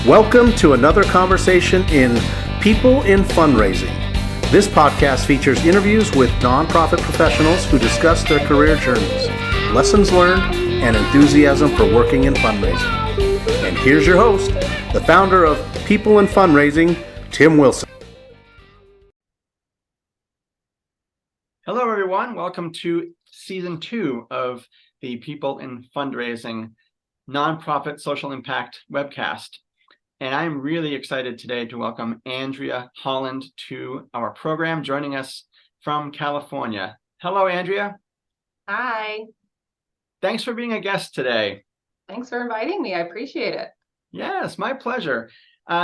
Welcome to another conversation in People in Fundraising. This podcast features interviews with nonprofit professionals who discuss their career journeys, lessons learned, and enthusiasm for working in fundraising. And here's your host, the founder of People in Fundraising, Tim Wilson. Hello, everyone. Welcome to Season 2 of the People in Fundraising Nonprofit Social Impact webcast. And I'm really excited today to welcome Andrea Holland to our program, joining us from California. Hello, Andrea. Hi. Thanks for being a guest today. Thanks for inviting me. I appreciate it. Yes, my pleasure.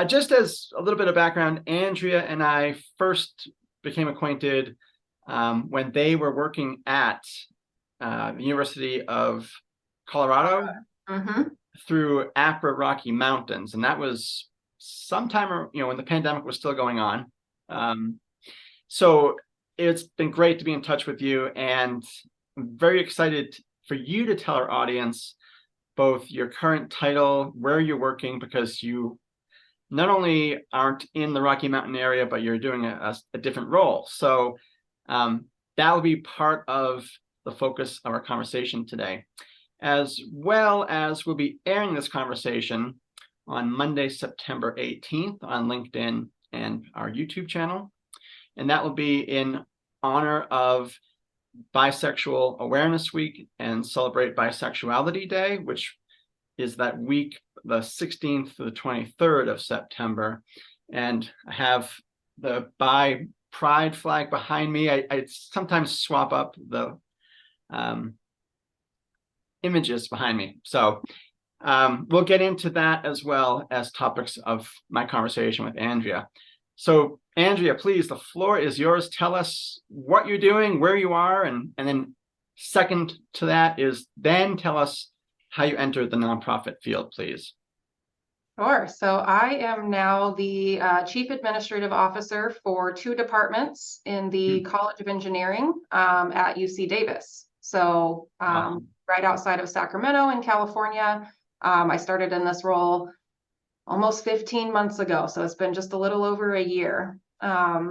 Just as a little bit of background, Andrea and I first became acquainted when they were working at the University of Colorado through APRA Rocky Mountains. And that was sometime, when the pandemic was still going on. So it's been great to be in touch with you, and I'm very excited for you to tell our audience both your current title, where you're working, because you not only aren't in the Rocky Mountain area, but you're doing a different role. So that will be part of the focus of our conversation today, as well as we'll be airing this conversation on Monday, September 18th on LinkedIn and our YouTube channel. And that will be in honor of Bisexual Awareness Week and Celebrate Bisexuality Day, which is that week, the 16th to the 23rd of September. And I have the Bi Pride flag behind me. I sometimes swap up the images behind me. So we'll get into that as well as topics of my conversation with Andrea. So Andrea, please, the floor is yours. Tell us what you're doing, where you are, and then second to that is then tell us how you entered the nonprofit field, please. Sure. So I am now the Chief Administrative Officer for 2 departments in the College of Engineering at UC Davis. So right outside of Sacramento in California. I started in this role almost 15 months ago. So it's been just a little over a year. But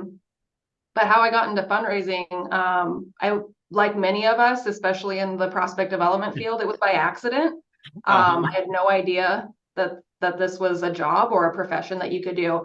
how I got into fundraising, I, like many of us, especially in the prospect development field, it was by accident. I had no idea that this was a job or a profession that you could do.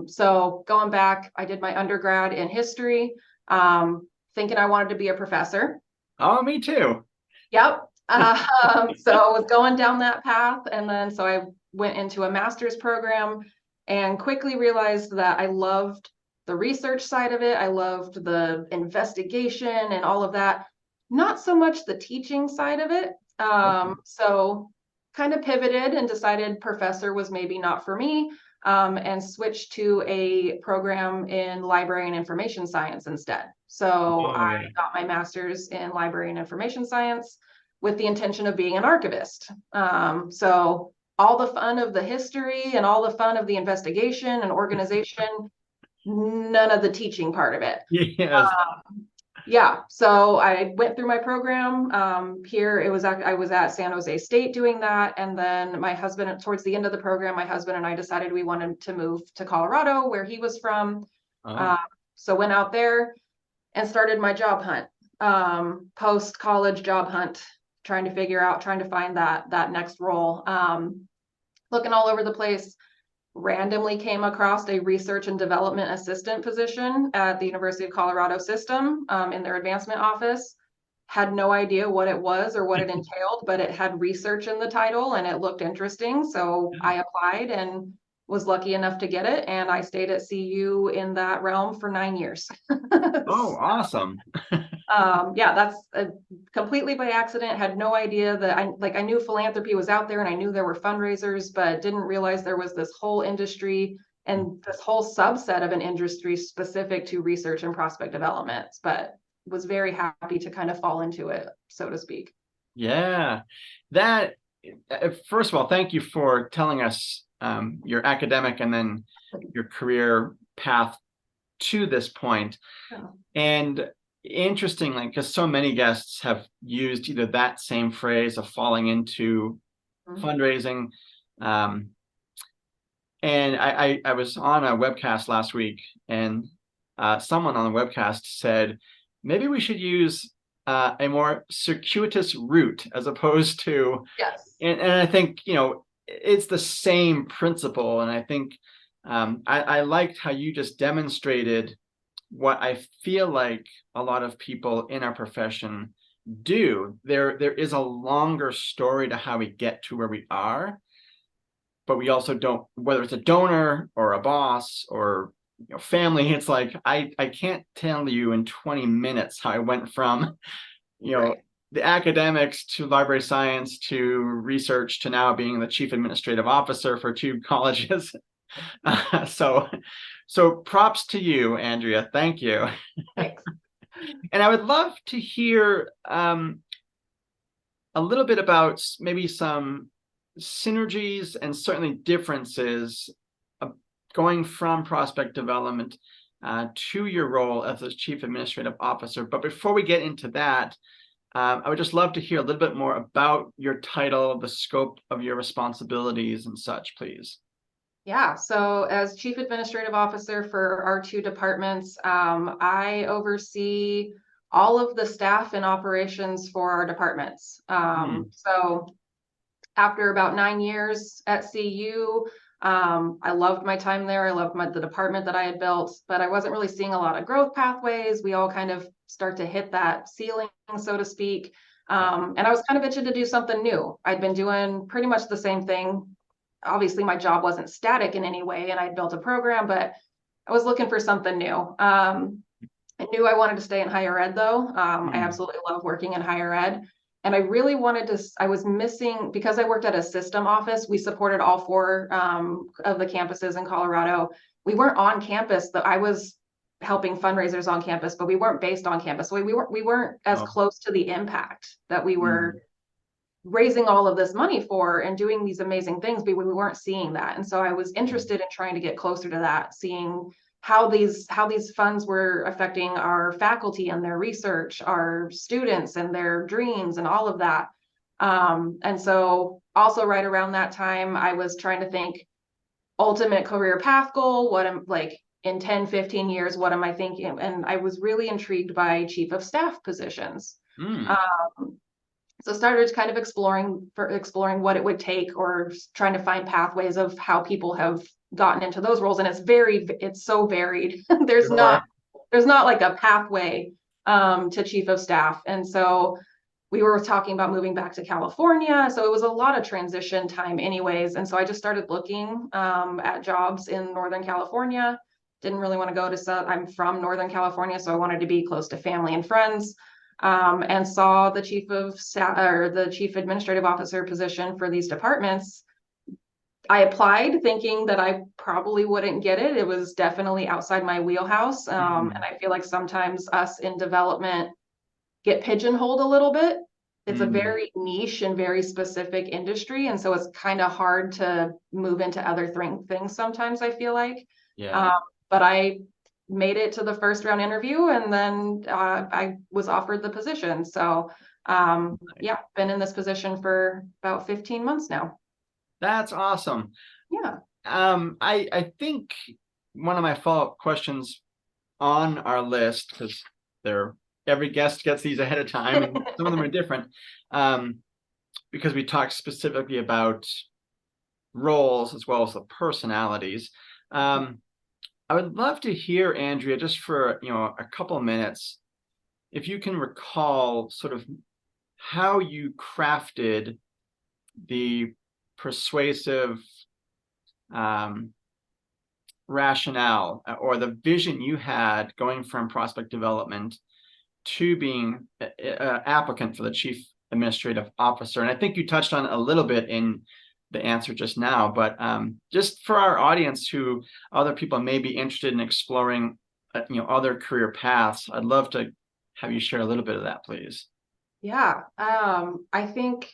So going back, I did my undergrad in history, thinking I wanted to be a professor. Oh, me too. Yep. So I was going down that path. And then so I went into a master's program and quickly realized that I loved the research side of it. I loved the investigation and all of that. Not so much the teaching side of it. So kind of pivoted and decided professor was maybe not for me, and switched to a program in library and information science instead. So I got my master's in library and information science with the intention of being an archivist. So all the fun of the history and all the fun of the investigation and organization, none of the teaching part of it. Yes. Yeah, so I went through my program here. I was at San Jose State doing that, and then my husband, towards the end of the program, my husband and I decided we wanted to move to Colorado, where he was from. So went out there and started my job hunt, post-college job hunt, trying to find that next role. Looking all over the place. Randomly came across a research and development assistant position at the University of Colorado system in their advancement office. Had no idea what it was or what it entailed, but it had research in the title and it looked interesting. So I applied and was lucky enough to get it. And I stayed at CU in that realm for 9 years. Oh, awesome. Yeah, that's completely by accident. Had no idea that I knew philanthropy was out there and I knew there were fundraisers, but didn't realize there was this whole industry and this whole subset of an industry specific to research and prospect development, but was very happy to kind of fall into it, so to speak. Yeah, that, first of all, thank you for telling us your academic and then your career path to this point. And interestingly, because so many guests have used either that same phrase of falling into fundraising, And I was on a webcast last week, and someone on the webcast said, maybe we should use a more circuitous route as opposed to, Yes. and I think, it's the same principle. And I think I liked how you just demonstrated what I feel like a lot of people in our profession do. There is a longer story to how we get to where we are, but we also don't, whether it's a donor or a boss or family, it's like I can't tell you in 20 minutes how I went from Right. the academics to library science to research to now being the chief administrative officer for 2 colleges. So props to you, Andrea. Thank you. Thanks. And I would love to hear a little bit about maybe some synergies and certainly differences going from prospect development to your role as the chief administrative officer. But before we get into that, I would just love to hear a little bit more about your title, the scope of your responsibilities and such, please. Yeah, so as Chief Administrative Officer for our 2 departments, I oversee all of the staff and operations for our departments. So after about 9 years at CU, I loved my time there. I loved the department that I had built, but I wasn't really seeing a lot of growth pathways. We all kind of start to hit that ceiling, so to speak. And I was kind of itching to do something new. I'd been doing pretty much the same thing. Obviously, my job wasn't static in any way, and I'd built a program, but I was looking for something new. I knew I wanted to stay in higher ed, though. I absolutely love working in higher ed. And I really wanted to, I was missing, because I worked at a system office, we supported all 4 of the campuses in Colorado. We weren't on campus, I was helping fundraisers on campus, but we weren't based on campus. So we weren't as close to the impact that we were raising all of this money for and doing these amazing things, but we weren't seeing that. And so I was interested in trying to get closer to that, seeing how these funds were affecting our faculty and their research, our students and their dreams and all of that. And so also right around that time, I was trying to think ultimate career path goal, what I'm like in 10, 15 years, what am I thinking? And I was really intrigued by chief of staff positions. So started kind of exploring what it would take, or trying to find pathways of how people have gotten into those roles. And it's so varied. There's not like a pathway to chief of staff. And so we were talking about moving back to California. So it was a lot of transition time anyways. And so I just started looking at jobs in Northern California. Didn't really want to go to I'm from Northern California, so I wanted to be close to family and friends. And saw the chief of staff or the chief administrative officer position for these departments. I applied thinking that I probably wouldn't get it. It was definitely outside my wheelhouse. And I feel like sometimes us in development get pigeonholed a little bit. It's a very niche and very specific industry. And so it's kind of hard to move into other things sometimes, I feel like. But I made it to the first round interview, and then I was offered the position. So been in this position for about 15 months now. That's awesome. Yeah. I think one of my follow-up questions on our list, because every guest gets these ahead of time, and some of them are different, because we talked specifically about roles as well as the personalities. I would love to hear, Andrea, just for a couple of minutes, if you can recall sort of how you crafted the persuasive rationale or the vision you had going from prospect development to being an applicant for the chief administrative officer. And I think you touched on it a little bit in the answer just now, but just for our audience, who other people may be interested in exploring other career paths, I'd love to have you share a little bit of that, please. Yeah, I think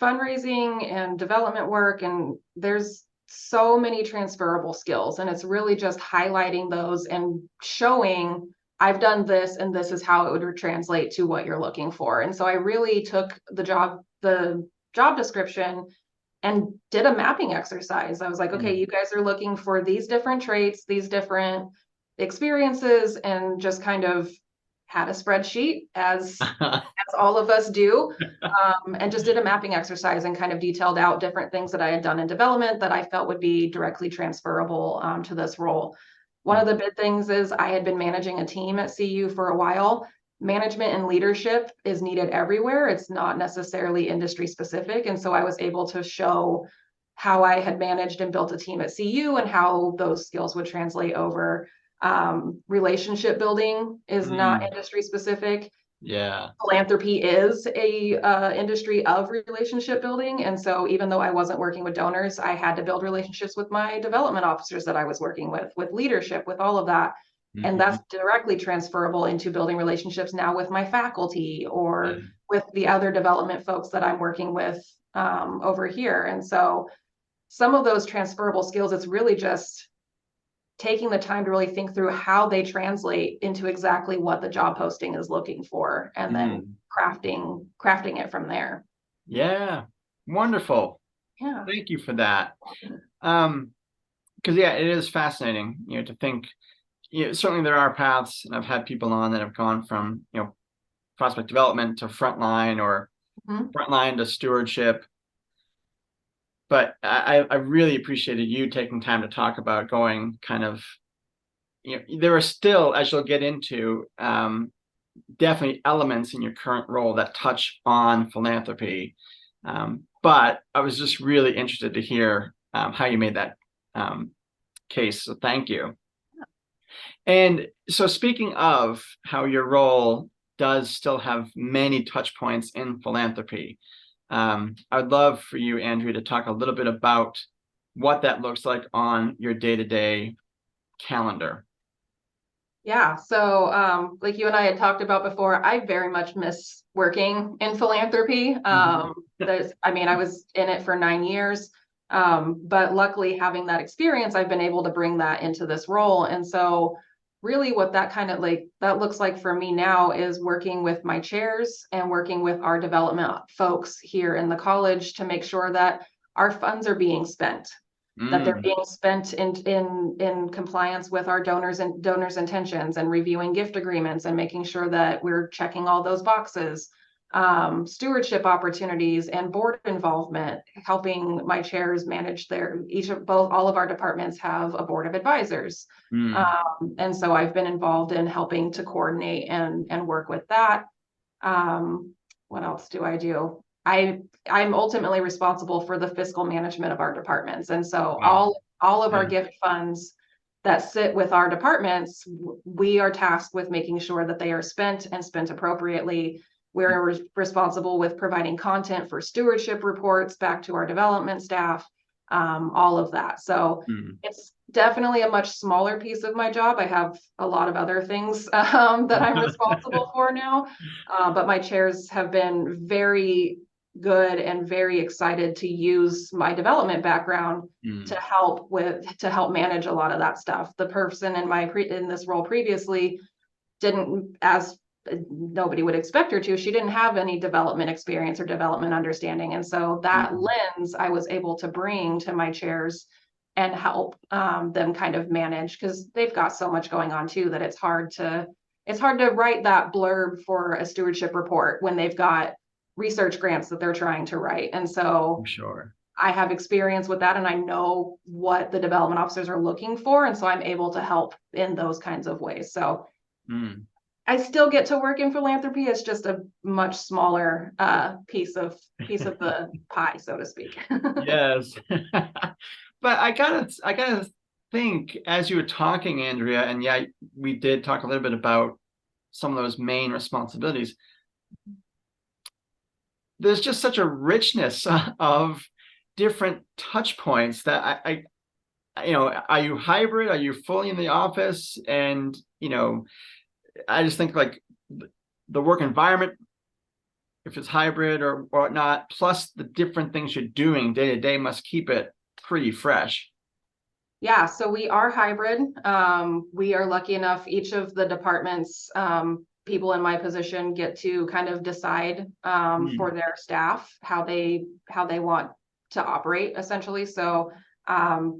fundraising and development work, and there's so many transferable skills, and it's really just highlighting those and showing I've done this and this is how it would translate to what you're looking for. And so I really took the job description and did a mapping exercise. I was like, okay, you guys are looking for these different traits, these different experiences, and just kind of had a spreadsheet as all of us do, and just did a mapping exercise and kind of detailed out different things that I had done in development that I felt would be directly transferable to this role. One of the big things is I had been managing a team at CU for a while. Management and leadership is needed everywhere. It's not necessarily industry specific. And so I was able to show how I had managed and built a team at CU and how those skills would translate over. Relationship building is not industry specific. Yeah. Philanthropy is a industry of relationship building. And so even though I wasn't working with donors, I had to build relationships with my development officers that I was working with leadership, with all of that. And that's directly transferable into building relationships now with my faculty or with the other development folks that I'm working with over here. And so some of those transferable skills, it's really just taking the time to really think through how they translate into exactly what the job posting is looking for, and then crafting it from there. Yeah, wonderful. Yeah, thank you for that. Because yeah, it is fascinating, to think. Certainly there are paths, and I've had people on that have gone from prospect development to frontline, or frontline to stewardship. But I really appreciated you taking time to talk about going kind of, there are still, as you'll get into, definitely elements in your current role that touch on philanthropy. But I was just really interested to hear how you made that case. So thank you. And so speaking of how your role does still have many touch points in philanthropy, I'd love for you, Andrea, to talk a little bit about what that looks like on your day-to-day calendar. Yeah, so like you and I had talked about before, I very much miss working in philanthropy. I was in it for 9 years, but luckily having that experience, I've been able to bring that into this role. And so really what that kind of that looks like for me now is working with my chairs and working with our development folks here in the college to make sure that our funds are being spent, that they're being spent in compliance with our donors' intentions, and reviewing gift agreements and making sure that we're checking all those boxes. Stewardship opportunities and board involvement, helping my chairs manage all of our departments have a board of advisors. And so I've been involved in helping to coordinate and work with that. What else do I do? I'm ultimately responsible for the fiscal management of our departments. And so all of our gift funds that sit with our departments, we are tasked with making sure that they are spent and spent appropriately. We're responsible with providing content for stewardship reports back to our development staff, all of that. So it's definitely a much smaller piece of my job. I have a lot of other things that I'm responsible for now, but my chairs have been very good and very excited to use my development background to help manage a lot of that stuff. The person in this role previously didn't, as nobody would expect her to, she didn't have any development experience or development understanding. And so that lens I was able to bring to my chairs and help them kind of manage, because they've got so much going on too that it's hard to write that blurb for a stewardship report when they've got research grants that they're trying to write. And so I have experience with that, and I know what the development officers are looking for. And so I'm able to help in those kinds of ways. So I still get to work in philanthropy. It's just a much smaller piece of the pie, so to speak. Yes. But I gotta think, as you were talking, Andrea, and yeah, we did talk a little bit about some of those main responsibilities. There's just such a richness of different touch points that are you hybrid? Are you fully in the office? And, I just think like the work environment, if it's hybrid or whatnot, plus the different things you're doing day to day must keep it pretty fresh. Yeah, so we are hybrid. We are lucky enough, each of the departments, people in my position get to kind of decide for their staff how they want to operate essentially. So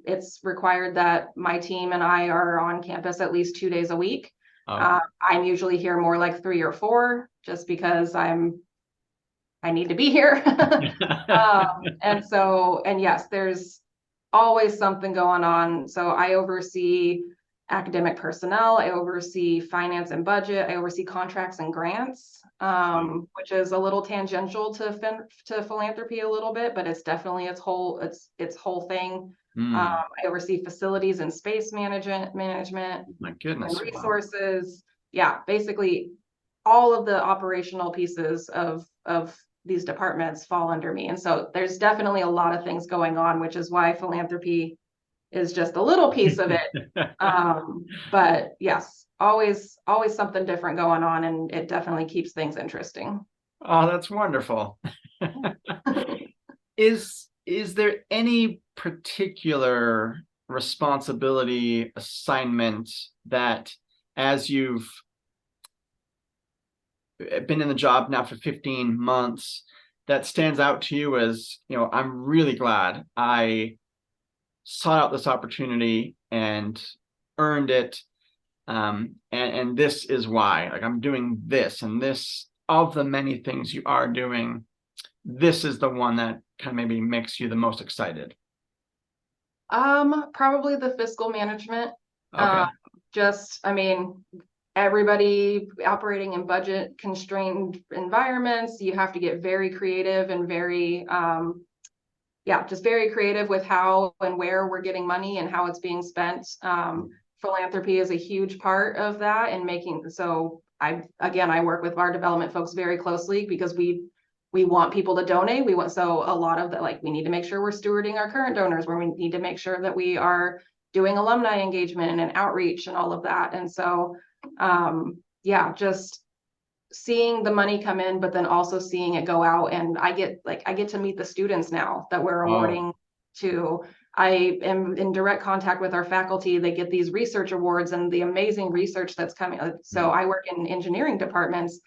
it's required that my team and I are on campus at least 2 days a week. I'm usually here more like 3 or 4, just because I need to be here. And yes, there's always something going on. So I oversee academic personnel, I oversee finance and budget, I oversee contracts and grants, which is a little tangential to philanthropy a little bit, but it's definitely its whole thing. I oversee facilities and space management, My goodness, and resources. Wow. Yeah, basically all of the operational pieces of these departments fall under me. And so there's definitely a lot of things going on, which is why philanthropy is just a little piece of it. But yes, always something different going on, and it definitely keeps things interesting. Oh, that's wonderful. Is there any particular responsibility assignment that, as you've been in the job now for 15 months, that stands out to you as, I'm really glad I sought out this opportunity and earned it, and this is why, like, I'm doing this, and this, of the many things you are doing, this is the one that kind of maybe makes you the most excited? Probably the fiscal management. Okay. Everybody operating in budget constrained environments, you have to get very creative and very just very creative with how and where we're getting money and how it's being spent. Philanthropy is a huge part of that, and I work with our development folks very closely, because we want people to donate. So a lot of that, like, we need to make sure we're stewarding our current donors, where we need to make sure that we are doing alumni engagement and outreach and all of that. And so just seeing the money come in, but then also seeing it go out. And I get to meet the students now that we're awarding to. I am in direct contact with our faculty. They get these research awards and the amazing research that's coming. So I work in engineering departments,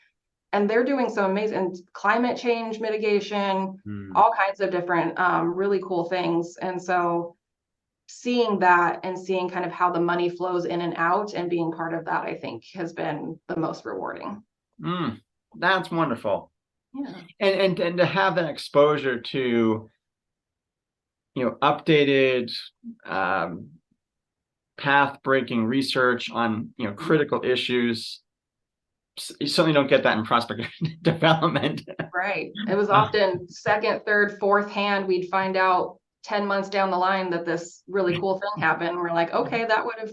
and they're doing so amazing climate change mitigation, all kinds of different really cool things. And so seeing that and seeing kind of how the money flows in and out and being part of that, I think, has been the most rewarding. That's wonderful. Yeah. And to have that exposure to, updated, path-breaking research on, critical issues. You certainly don't get that in prospect development. Right. It was often second, third, fourth hand, we'd find out 10 months down the line that this really cool thing happened. We're like, okay, that would have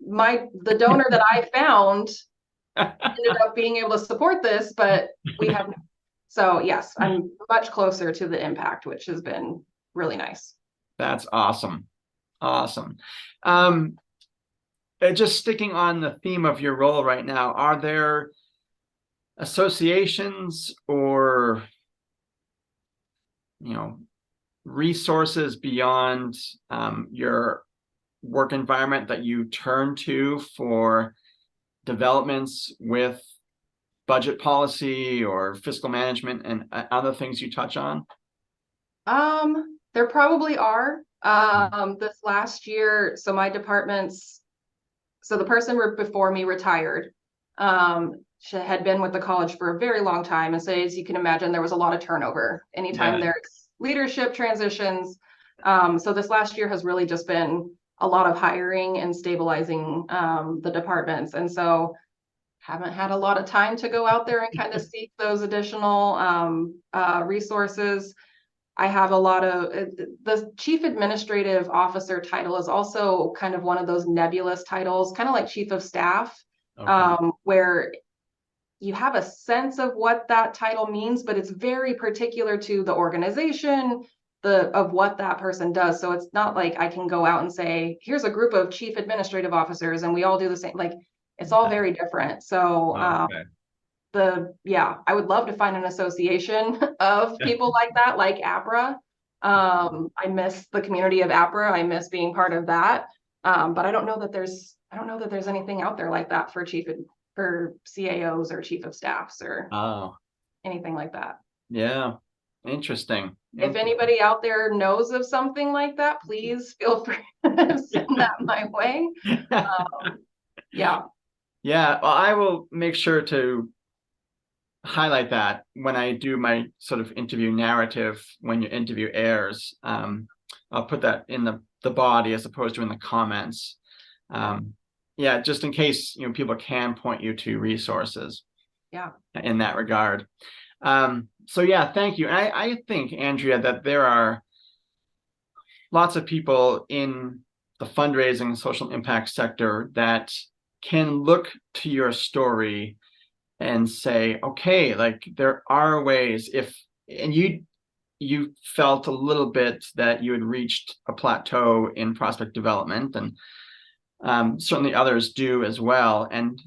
the donor that I found ended up being able to support this, but we have. So yes, I'm much closer to the impact, which has been really nice. That's awesome. Just sticking on the theme of your role right now, are there associations or, resources beyond your work environment that you turn to for developments with budget policy or fiscal management and other things you touch on? There probably are. This last year, so my departments, so the person before me retired. She had been with the college for a very long time, and so as you can imagine, there was a lot of turnover anytime there's leadership transitions. So this last year has really just been a lot of hiring and stabilizing the departments, and so haven't had a lot of time to go out there and kind of seek those additional resources. I have a lot of the chief administrative officer title is also kind of one of those nebulous titles, kind of like chief of staff, where you have a sense of what that title means, but it's very particular to the organization, of what that person does. So it's not like I can go out and say, here's a group of chief administrative officers and we all do the same. Like, it's all very different. So I would love to find an association of people like that, like APRA. I miss the community of APRA. I miss being part of that. But I don't know that there's anything out there like that for CAOs or chief of staffs or anything like that. Yeah. Interesting. If anybody out there knows of something like that, please feel free to send that my way. Yeah. Yeah, well, I will make sure to highlight that when I do my sort of interview narrative when your interview airs. I'll put that in the body as opposed to in the comments. Yeah, just in case people can point you to resources. Yeah. In that regard. So yeah, thank you. And I think, Andrea, that there are lots of people in the fundraising social impact sector that can look to your story and say, okay, like there are ways and you felt a little bit that you had reached a plateau in prospect development, and certainly others do as well. And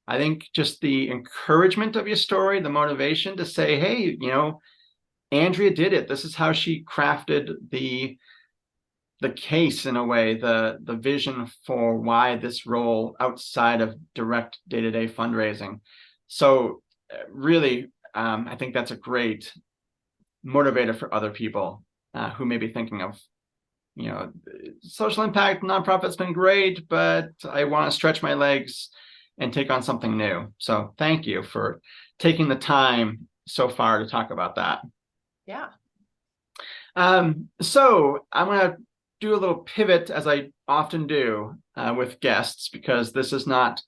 I think just the encouragement of your story, the motivation to say, hey, Andrea did it. This is how she crafted the case, in a way, the vision for why this role outside of direct day-to-day fundraising. So really, I think that's a great motivator for other people who may be thinking of, social impact nonprofit's been great, but I want to stretch my legs and take on something new. So thank you for taking the time so far to talk about that. Yeah. So I'm going to do a little pivot, as I often do with guests, because this is not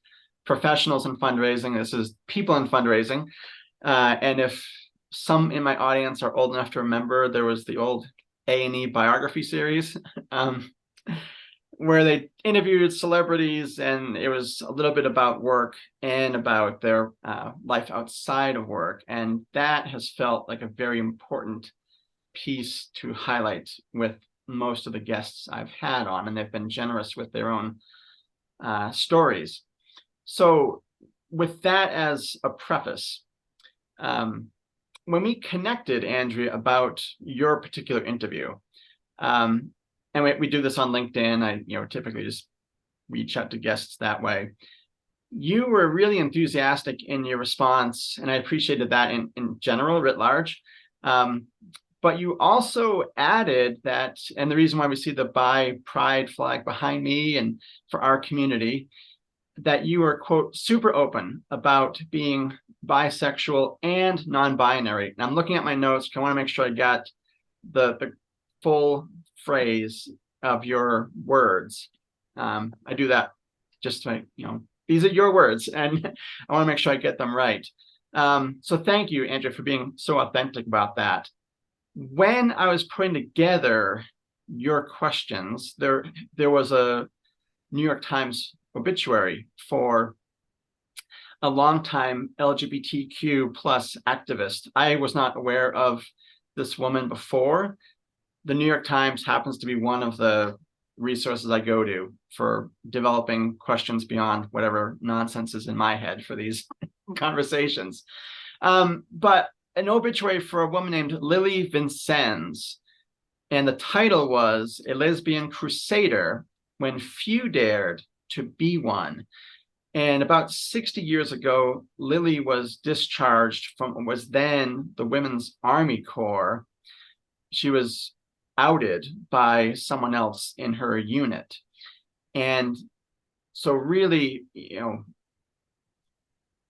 professionals in fundraising. This is people in fundraising. And if some in my audience are old enough to remember, there was the old A&E biography series where they interviewed celebrities, and it was a little bit about work and about their life outside of work. And that has felt like a very important piece to highlight with most of the guests I've had on, and they've been generous with their own stories. So with that as a preface, when we connected, Andrea, about your particular interview, and we do this on LinkedIn, I typically just reach out to guests that way. You were really enthusiastic in your response, and I appreciated that in general, writ large. But you also added that, and the reason why we see the Bi Pride flag behind me and for our community, that you are, quote, super open about being bisexual and non-binary. And I'm looking at my notes because I want to make sure I got the full phrase of your words. I do that just to, these are your words, and I want to make sure I get them right. So thank you, Andrea, for being so authentic about that. When I was putting together your questions, there was a New York Times obituary for a longtime LGBTQ plus activist. I was not aware of this woman before. The New York Times happens to be one of the resources I go to for developing questions beyond whatever nonsense is in my head for these conversations. But an obituary for a woman named Lily Vincennes, and the title was "A Lesbian Crusader When Few Dared to Be One." And about 60 years ago, Lily was discharged from what was then the Women's Army Corps. She was outed by someone else in her unit. And so really,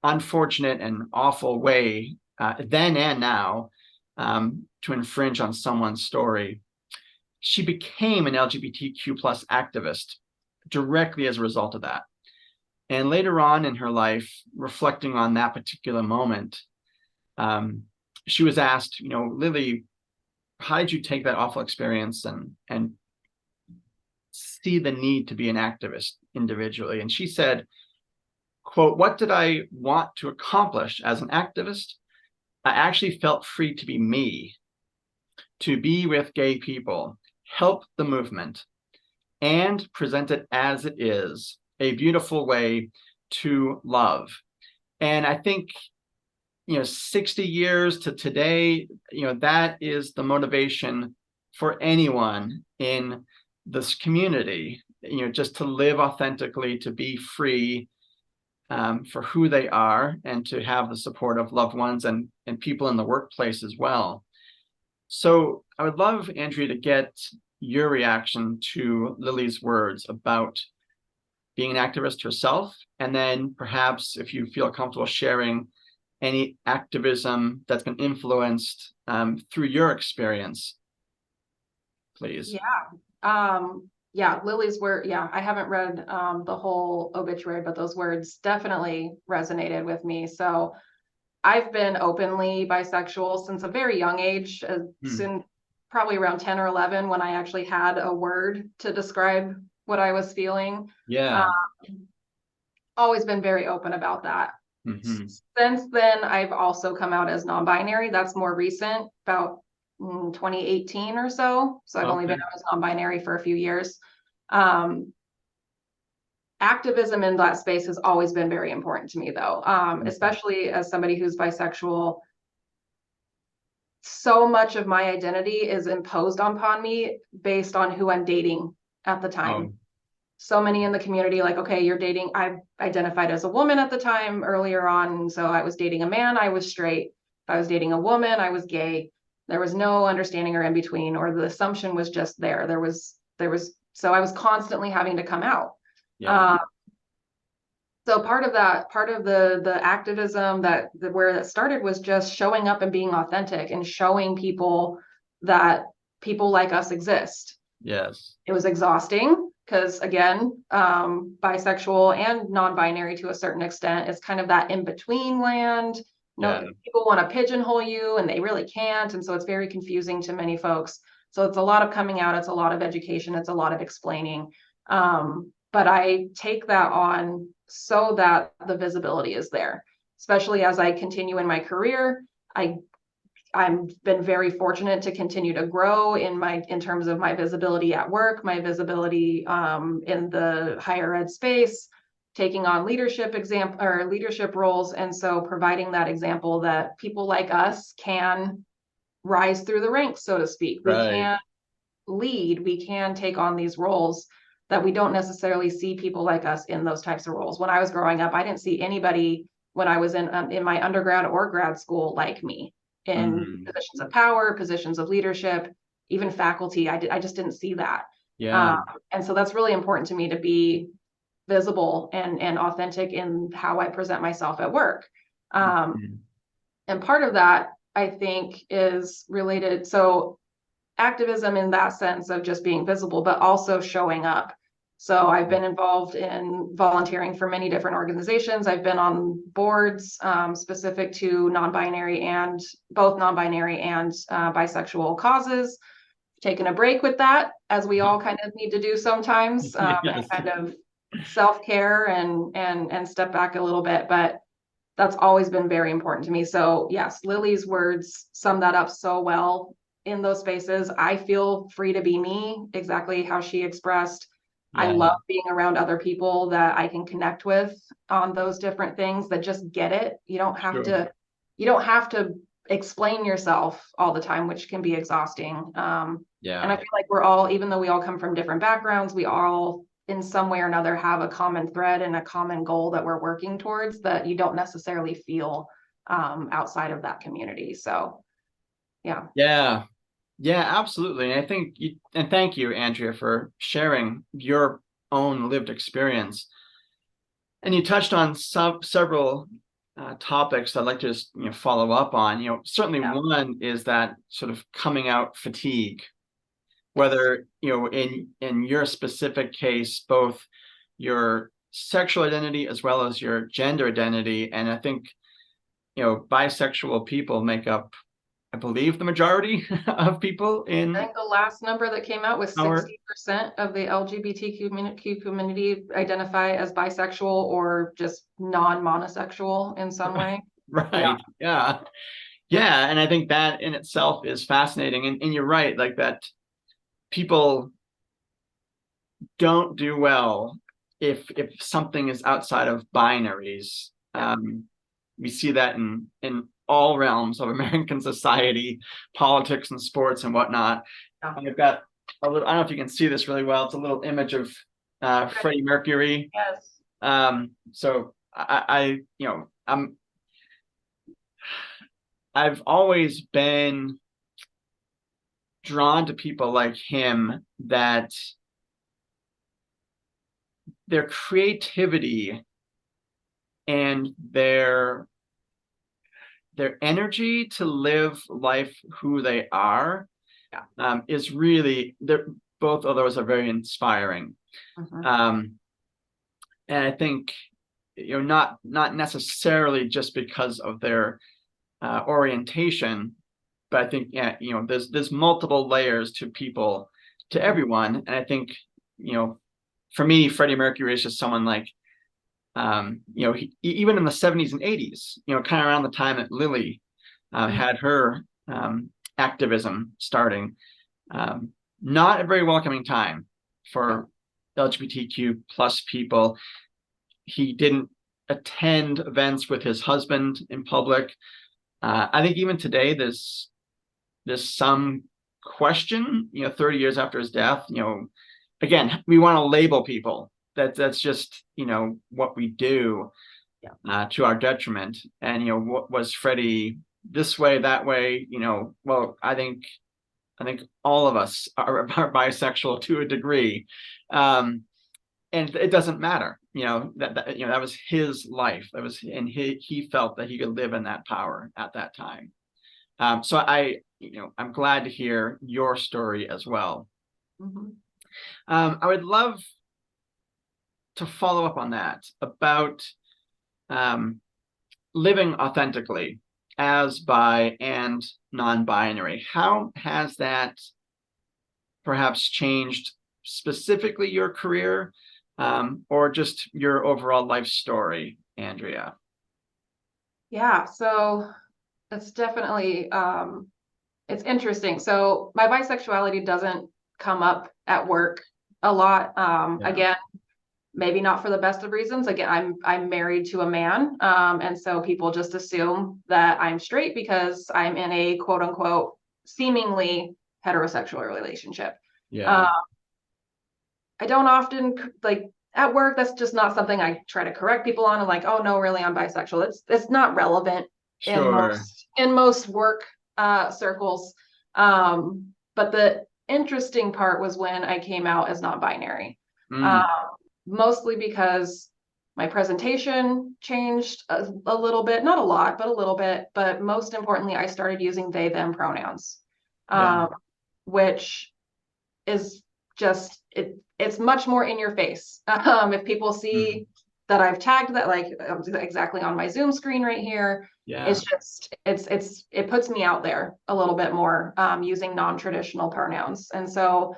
unfortunate and awful way, then and now, to infringe on someone's story. She became an LGBTQ plus activist directly as a result of that. And later on in her life, reflecting on that particular moment, she was asked, Lily, how did you take that awful experience and see the need to be an activist individually? And she said, quote, "What did I want to accomplish as an activist? I actually felt free to be me, to be with gay people, help the movement, and present it as it is, a beautiful way to love." And I think, 60 years to today, that is the motivation for anyone in this community, just to live authentically, to be free for who they are, and to have the support of loved ones and people in the workplace as well. So I would love, Andrea, to get your reaction to Lily's words about being an activist herself, and then perhaps if you feel comfortable sharing any activism that's been influenced through your experience, please. Yeah, Lily's word. Yeah, I haven't read the whole obituary, but those words definitely resonated with me. So I've been openly bisexual since a very young age, soon probably around 10 or 11 when I actually had a word to describe what I was feeling. Yeah. Always been very open about that. Since then, I've also come out as non-binary. That's more recent, about 2018 or so. So I've only been out as non-binary for a few years. Activism in that space has always been very important to me, though, especially as somebody who's bisexual. So much of my identity is imposed upon me based on who I'm dating at the time. So many in the community, like, okay, you're dating, I identified as a woman at the time earlier on. So I was dating a man, I was straight. If I was dating a woman, I was gay. There was no understanding or in between, or the assumption was just there. So I was constantly having to come out. So part of the activism where that started was just showing up and being authentic and showing people that people like us exist. Yes. It was exhausting because, again, bisexual and non-binary to a certain extent is kind of that in-between land. People want to pigeonhole you and they really can't. And so it's very confusing to many folks. So it's a lot of coming out. It's a lot of education. It's a lot of explaining. But I take that on so that the visibility is there, especially as I continue in my career. I've been very fortunate to continue to grow in terms of my visibility at work, my visibility in the higher ed space, taking on leadership roles. And so providing that example that people like us can rise through the ranks, so to speak. We can lead, we can take on these roles that we don't necessarily see people like us in those types of roles. When I was growing up, I didn't see anybody when I was in my undergrad or grad school like me in positions of power, positions of leadership, even faculty. I just didn't see that. And so that's really important to me to be visible and authentic in how I present myself at work. And part of that, I think, is related. So activism in that sense of just being visible, but also showing up. So I've been involved in volunteering for many different organizations. I've been on boards specific to both non-binary and bisexual causes. Taken a break with that, as we all kind of need to do sometimes, and kind of self-care and step back a little bit. But that's always been very important to me. So yes, Lily's words sum that up so well. In those spaces, I feel free to be me, exactly how she expressed. I love being around other people that I can connect with on those different things that just get it. You don't have to explain yourself all the time, which can be exhausting. And I feel like we're all, even though we all come from different backgrounds, we all in some way or another have a common thread and a common goal that we're working towards that you don't necessarily feel outside of that community. So yeah, absolutely. And I think and thank you, Andrea, for sharing your own lived experience. And you touched on several topics I'd like to just follow up on. Certainly one is that sort of coming out fatigue, whether in your specific case, both your sexual identity as well as your gender identity. And I think bisexual people make up, I believe, the majority of people in. I think the last number that came out was 60% of the LGBTQ community identify as bisexual or just non-monosexual in some way. Right. Yeah. And I think that in itself is fascinating. And you're right, like that people don't do well if something is outside of binaries. We see that in all realms of American society, politics and sports and whatnot. And I've got a little, I don't know if you can see this really well. It's a little image of Freddie Mercury. Yes. So I've always been drawn to people like him that their creativity and their energy to live life who they are is really, both of those are very inspiring. And I think, not necessarily just because of their orientation, but I think, there's multiple layers to people, to everyone. And I think, for me, Freddie Mercury is just someone like, even in the 70s and 80s, kind of around the time that Lily had her activism starting, not a very welcoming time for LGBTQ plus people. He didn't attend events with his husband in public. I think even today, there's some question, 30 years after his death, again, we want to label people. That's just, what we do to our detriment. And, what was Freddie this way, that way, well, I think all of us are bisexual to a degree. And it doesn't matter, that was his life. And he felt that he could live in that power at that time. So I'm glad to hear your story as well. I would love to follow up on that about living authentically as bi and non-binary. How has that perhaps changed specifically your career, or just your overall life story, Andrea? Yeah, so it's definitely it's interesting. So my bisexuality doesn't come up at work a lot. Again, maybe not for the best of reasons. Again, I'm married to a man, and so people just assume that I'm straight because I'm in a quote unquote seemingly heterosexual relationship. I don't often, like, at work, that's just not something I try to correct people on. I'm like, oh no, really, I'm bisexual. It's not relevant in most work circles. But the interesting part was when I came out as non-binary. Mostly because my presentation changed a little bit, not a lot, but a little bit. But most importantly, I started using they, them pronouns, which is just, it's much more in your face. If people see that I've tagged that, like exactly on my Zoom screen right here, it's just, it puts me out there a little bit more, using non-traditional pronouns. And so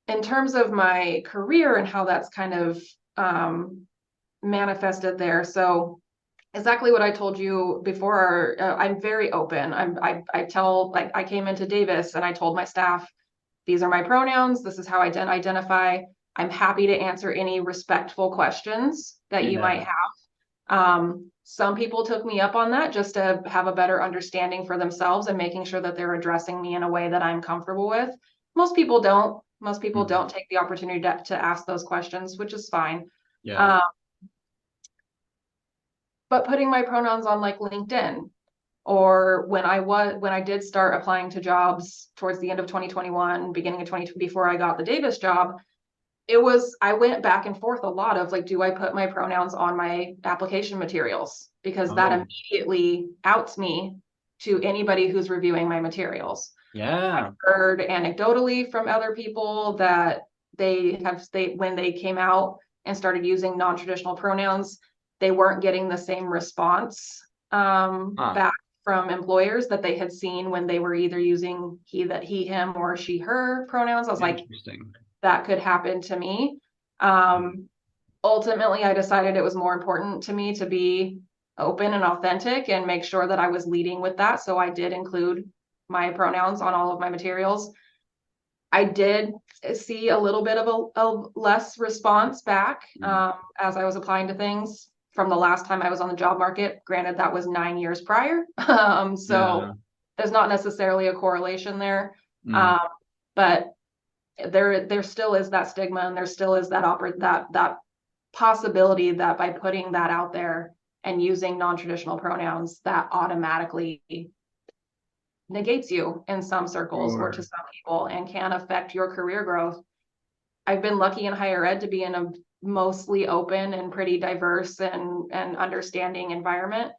in terms of my career and how that's kind of manifested there, so exactly what I told you before, I'm very open. I tell, like, I came into Davis and I told my staff, these are my pronouns, this is how I identify. I'm happy to answer any respectful questions that you might have. Some people took me up on that just to have a better understanding for themselves and making sure that they're addressing me in a way that I'm comfortable with. Most people don't. Most people don't take the opportunity to ask those questions, which is fine. But putting my pronouns on, like, LinkedIn, or when I did start applying to jobs towards the end of 2021, beginning of 2020, before I got the Davis job, I went back and forth a lot of, like, do I put my pronouns on my application materials? Because that immediately outs me to anybody who's reviewing my materials. I've heard anecdotally from other people that when they came out and started using non-traditional pronouns, they weren't getting the same response back from employers that they had seen when they were either using he, that, he, him, or she, her pronouns. I was like, that could happen to me. Ultimately, I decided it was more important to me to be open and authentic and make sure that I was leading with that. So I did include my pronouns on all of my materials. I did see a little bit of a less response back as I was applying to things from the last time I was on the job market. Granted, that was 9 years prior. So there's not necessarily a correlation there. But there still is that stigma, and there still is that possibility that by putting that out there and using non-traditional pronouns, that automatically negates you in some circles or to some people and can affect your career growth. I've been lucky in higher ed to be in a mostly open and pretty diverse and understanding environment,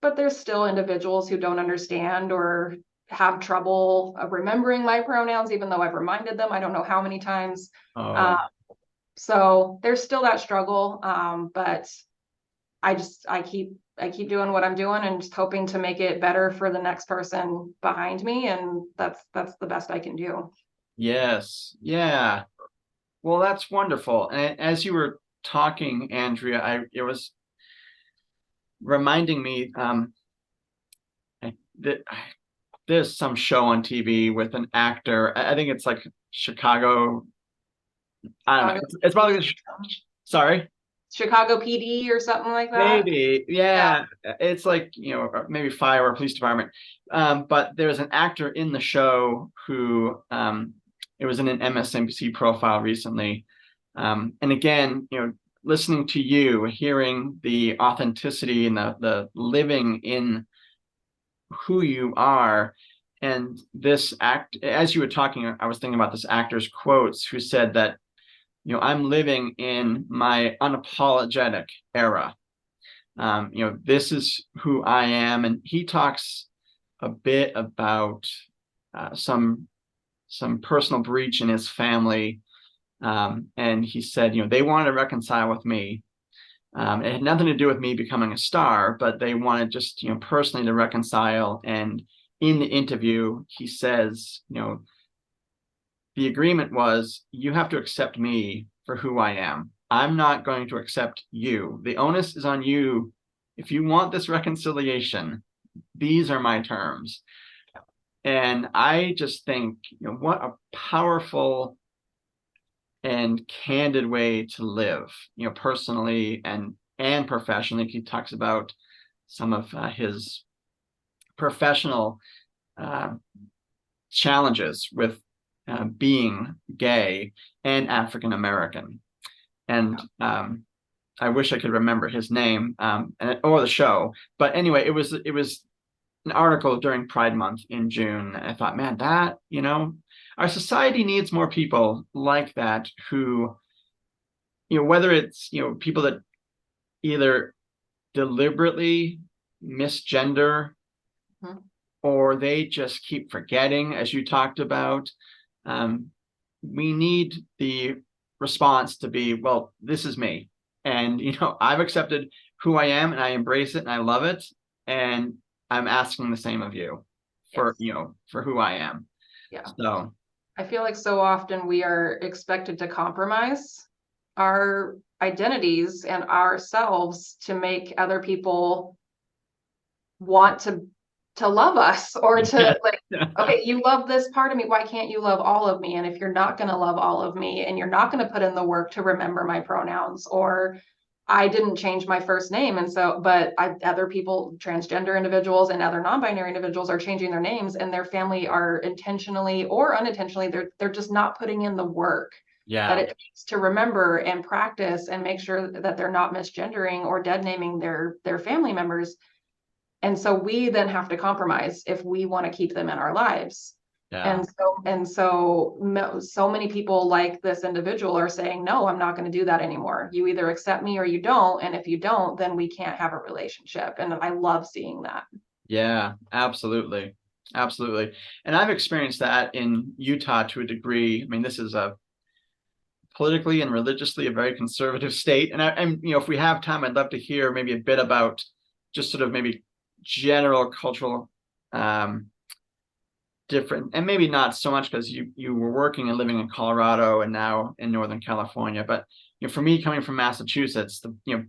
but there's still individuals who don't understand or have trouble remembering my pronouns, even though I've reminded them, I don't know how many times. So there's still that struggle. But I keep doing what I'm doing and just hoping to make it better for the next person behind me. And that's the best I can do. Yes. Yeah. Well, that's wonderful. And as you were talking, Andrea, it was reminding me that there's some show on TV with an actor. I think it's like Chicago. I don't know. It's probably sorry. Chicago PD or something like that. Maybe, yeah. It's like, maybe fire or police department. But there's an actor in the show who it was in an MSNBC profile recently. And again, listening to you, hearing the authenticity and the living in who you are. And this act, as you were talking, I was thinking about this actor's quotes who said that, I'm living in my unapologetic era. This is who I am. And he talks a bit about some personal breach in his family. And he said, they wanted to reconcile with me. It had nothing to do with me becoming a star, but they wanted just, personally to reconcile. And in the interview, he says, the agreement was, you have to accept me for who I am. I'm not going to accept you. The onus is on you. If you want this reconciliation, these are my terms. And I just think, what a powerful and candid way to live, personally and professionally. He talks about some of his professional challenges with being gay and African American. And I wish I could remember his name or the show. But anyway, it was an article during Pride Month in June. I thought, man, that, our society needs more people like that who, whether it's, people that either deliberately misgender or they just keep forgetting, as you talked about. We need the response to be, well, this is me. And, I've accepted who I am and I embrace it and I love it. And I'm asking the same of you for, for who I am. Yeah. So I feel like so often we are expected to compromise our identities and ourselves to make other people want to love us or to okay, you love this part of me. Why can't you love all of me? And if you're not going to love all of me and you're not going to put in the work to remember my pronouns, or I didn't change my first name. And so, but other people, transgender individuals and other non-binary individuals are changing their names and their family are intentionally or unintentionally, they're just not putting in the work that it takes to remember and practice and make sure that they're not misgendering or dead naming their family members. And so we then have to compromise if we want to keep them in our lives. Yeah. And so many people like this individual are saying, no, I'm not going to do that anymore. You either accept me or you don't. And if you don't, then we can't have a relationship. And I love seeing that. Yeah, absolutely. Absolutely. And I've experienced that in Utah to a degree. I mean, this is a politically and religiously a very conservative state. And if we have time, I'd love to hear maybe a bit about just sort of maybe general cultural different, and maybe not so much because you were working and living in Colorado and now in Northern California, but for me, coming from Massachusetts, the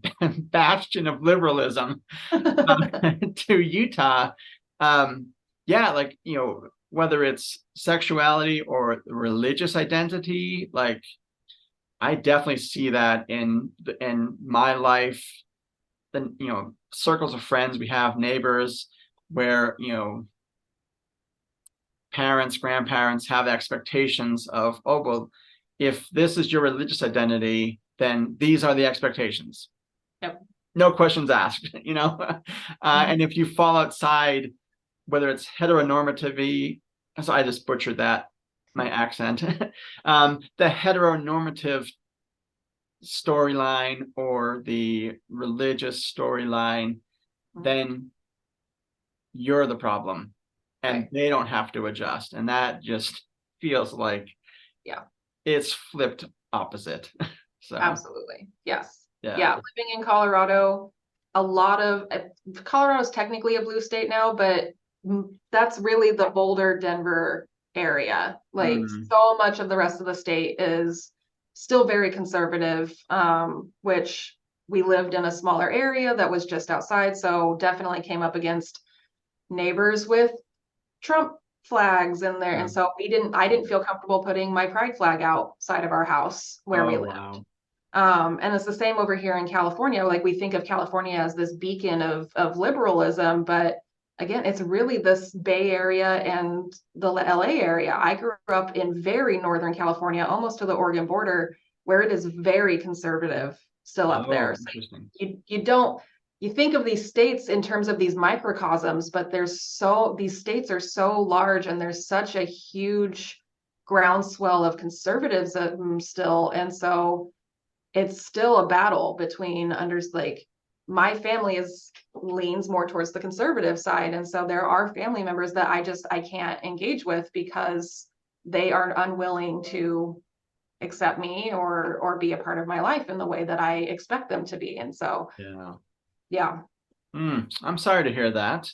bastion of liberalism, to Utah, whether it's sexuality or religious identity, like I definitely see that in my life. Then circles of friends we have, neighbors, where parents, grandparents have expectations of, oh, well, if this is your religious identity, then these are the expectations. Yep. No questions asked, and if you fall outside whether it's heteronormativity, so I just butchered that, my accent, the heteronormative storyline or the religious storyline, then you're the problem and they don't have to adjust. And that just feels like it's flipped opposite. So absolutely. Yes. Yeah. Living in Colorado, a lot of Colorado is technically a blue state now, but that's really the Boulder, Denver area. Like so much of the rest of the state is still very conservative, which we lived in a smaller area that was just outside. So definitely came up against neighbors with Trump flags in there. And so I didn't feel comfortable putting my pride flag outside of our house where we lived. And it's the same over here in California. Like we think of California as this beacon of liberalism, but again, it's really this Bay Area and the LA area. I grew up in very Northern California, almost to the Oregon border, where it is very conservative still up there. So you think of these states in terms of these microcosms, but these states are so large and there's such a huge groundswell of conservatism still. And so it's still a battle between my family leans more towards the conservative side. And so there are family members that I can't engage with because they are unwilling to accept me or be a part of my life in the way that I expect them to be. And so, I'm sorry to hear that.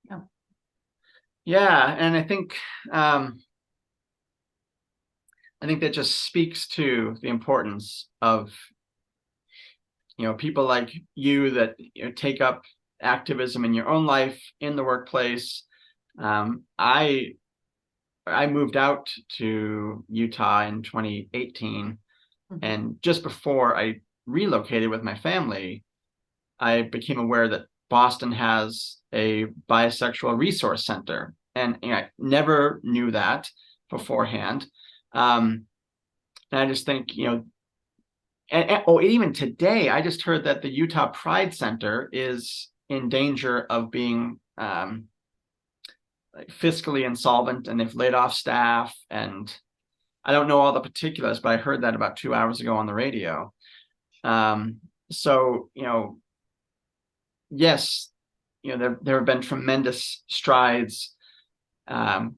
And I think that just speaks to the importance of people like you that take up activism in your own life, in the workplace. I moved out to Utah in 2018, and just before I relocated with my family, I became aware that Boston has a bisexual resource center, and I never knew that beforehand. And I just think, even today, I just heard that the Utah Pride Center is in danger of being fiscally insolvent, and they've laid off staff. And I don't know all the particulars, but I heard that about 2 hours ago on the radio. So, yes, there have been tremendous strides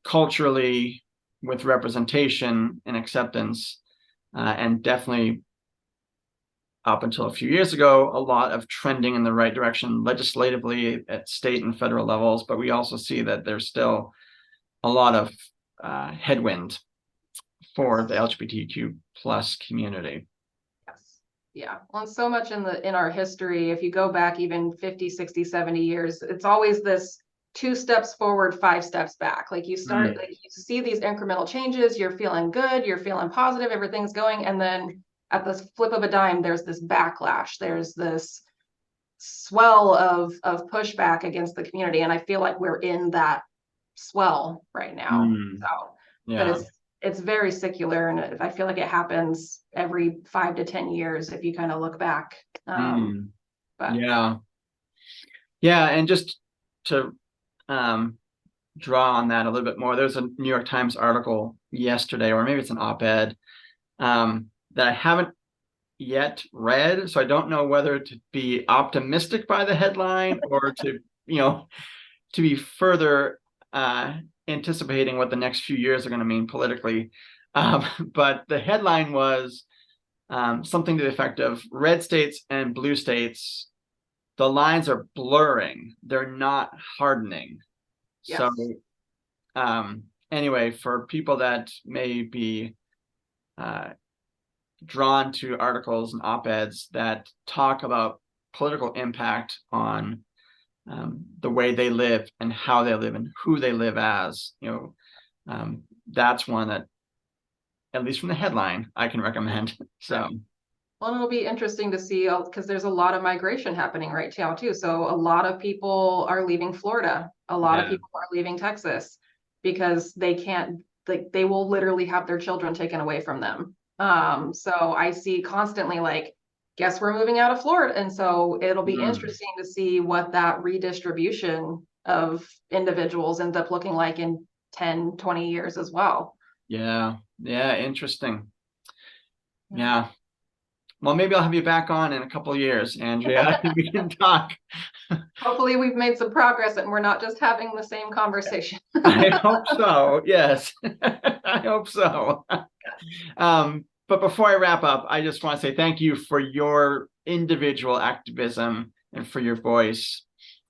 culturally with representation and acceptance, and definitely up until a few years ago, a lot of trending in the right direction legislatively at state and federal levels. But we also see that there's still a lot of headwind for the LGBTQ plus community. Yeah. Well, so much in our history, if you go back even 50, 60, 70 years, it's always this 2 steps forward, 5 steps back. Like you start, like you see these incremental changes, you're feeling good, you're feeling positive, everything's going. And then at the flip of a dime, there's this backlash. There's this swell of pushback against the community. And I feel like we're in that swell right now. But it's very secular, and I feel like it happens every 5 to 10 years if you kind of look back. And just to draw on that a little bit more, there's a New York Times article yesterday, or maybe it's an op-ed, that I haven't yet read, so I don't know whether to be optimistic by the headline or to be further anticipating what the next few years are going to mean politically. But the headline was something to the effect of red states and blue states, the lines are blurring, they're not hardening. So anyway, for people that may be drawn to articles and op-eds that talk about political impact on the way they live and how they live and who they live as, that's one that, at least from the headline, I can recommend. So, well, it'll be interesting to see, because there's a lot of migration happening right now too. So a lot of people are leaving Florida. A lot of people are leaving Texas because they can't, they will literally have their children taken away from them. So I see constantly guess we're moving out of Florida. And so it'll be interesting to see what that redistribution of individuals ends up looking like in 10, 20 years as well. Yeah. Interesting. Yeah. Well, maybe I'll have you back on in a couple of years, Andrea, and we can talk. Hopefully we've made some progress and we're not just having the same conversation. I hope so. Yes, I hope so. But before I wrap up, I just want to say thank you for your individual activism and for your voice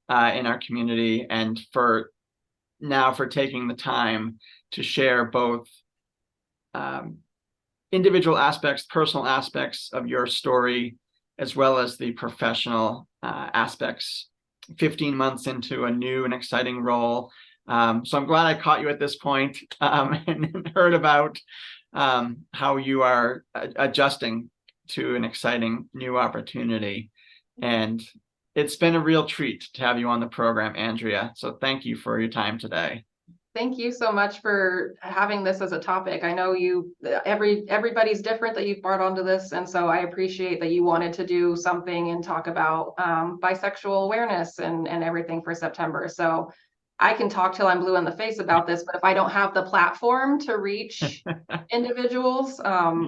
in our community, and for taking the time to share both individual aspects, personal aspects of your story, as well as the professional aspects 15 months into a new and exciting role. So I'm glad I caught you at this point and heard about how you are adjusting to an exciting new opportunity. And it's been a real treat to have you on the program, Andrea. So thank you for your time today. Thank you so much for having this as a topic. I know everybody's different that you've brought onto this. And so I appreciate that you wanted to do something and talk about bisexual awareness and everything for September. So I can talk till I'm blue in the face about this, but if I don't have the platform to reach individuals,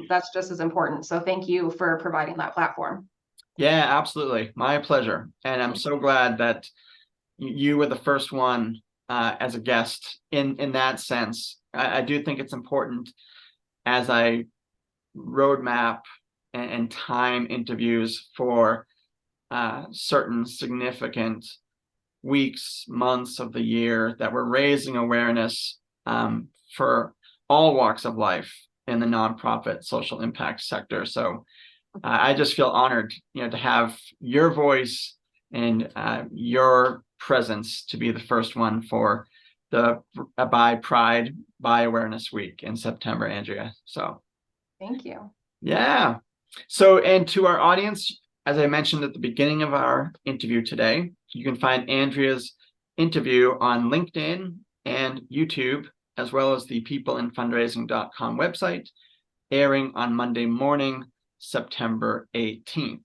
that's just as important. So thank you for providing that platform. Yeah, absolutely. My pleasure. And I'm so glad that you were the first one as a guest in that sense. I do think it's important, as I roadmap and time interviews for certain significant weeks, months of the year, that we're raising awareness for all walks of life in the nonprofit social impact sector. So I just feel honored, to have your voice and your presence to be the first one for the By Pride, By Awareness Week in September, Andrea. So thank you. Yeah. So, and to our audience, as I mentioned at the beginning of our interview today, you can find Andrea's interview on LinkedIn and YouTube, as well as the peopleinfundraising.com website, airing on Monday morning, September 18th.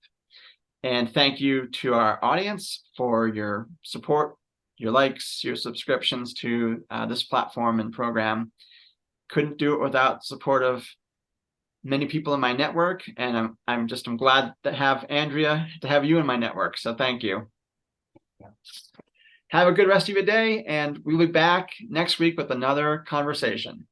And thank you to our audience for your support, your likes, your subscriptions to this platform and program. Couldn't do it without support of many people in my network, and I'm glad to have Andrea, to have you in my network. So thank you. Yeah. Have a good rest of your day, and we'll be back next week with another conversation.